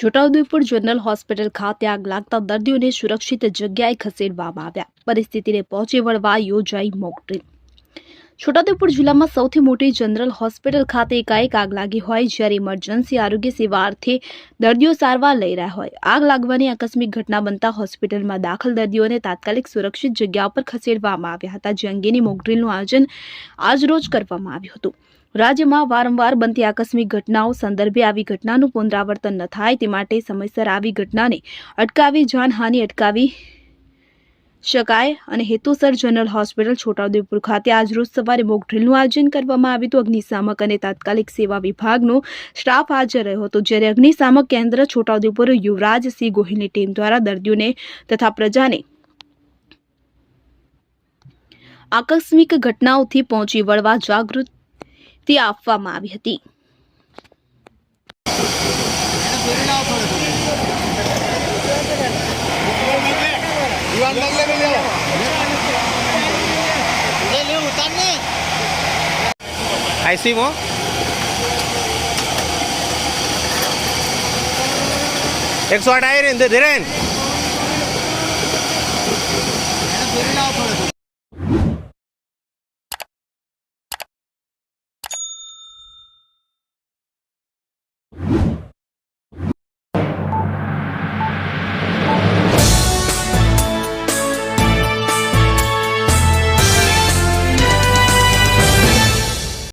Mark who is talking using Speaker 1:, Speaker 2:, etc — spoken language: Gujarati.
Speaker 1: છોટાઉદેપુર જનરલ હોસ્પિટલ ખાતે આગ લાગતા દર્દીઓને સુરક્ષિત જગ્યાએ ખસેડવામાં આવ્યા. પરિસ્થિતિને પહોંચી વળવા યોજાઈ મોક ડ્રીલ. છોટાઉદેપુર જિલ્લામાં સૌથી મોટી જનરલ હોસ્પિટલ ખાતે એકાએક આગ લાગી હોય, જ્યારે ઇમરજન્સી આરોગ્ય સેવા અર્થે દર્દીઓ સારવાર લઈ રહ્યા હોય. આગ લાગવાની આકસ્મિક ઘટના બનતા હોસ્પિટલમાં દાખલ દર્દીઓને તાત્કાલિક સુરક્ષિત જગ્યા પર ખસેડવામાં આવ્યા હતા, જે અંગેની મોક ડ્રીલનું આયોજન આજરોજ કરવામાં આવ્યું હતું. રાજ્યમાં વારંવાર બનતી આકસ્મિક ઘટનાઓ સંદર્ભે આવી ઘટનાનું પુનરાવર્તન ન થાય તે માટે સમયસર આવી ઘટનાને અટકાવી જાનહાનિ અટકાવી શકાય અને હેતુસર જનરલ હોસ્પિટલ છોટાઉદેપુર ખાતે આજરોજ સવારે મોક ડ્રીલનું આયોજન કરવામાં આવ્યું હતું. અગ્નિશામક અને તાત્કાલિક સેવા વિભાગનો સ્ટાફ હાજર રહ્યો હતો, જ્યારે અગ્નિશામક કેન્દ્ર છોટાઉદેપુર યુવરાજસિંહ ગોહિલની ટીમ દ્વારા દર્દીઓને તથા પ્રજાને આકસ્મિક ઘટનાઓથી પહોંચી વળવા જાગૃતિ આપવામાં આવી હતી.
Speaker 2: आईसी में 108 आए धीरेन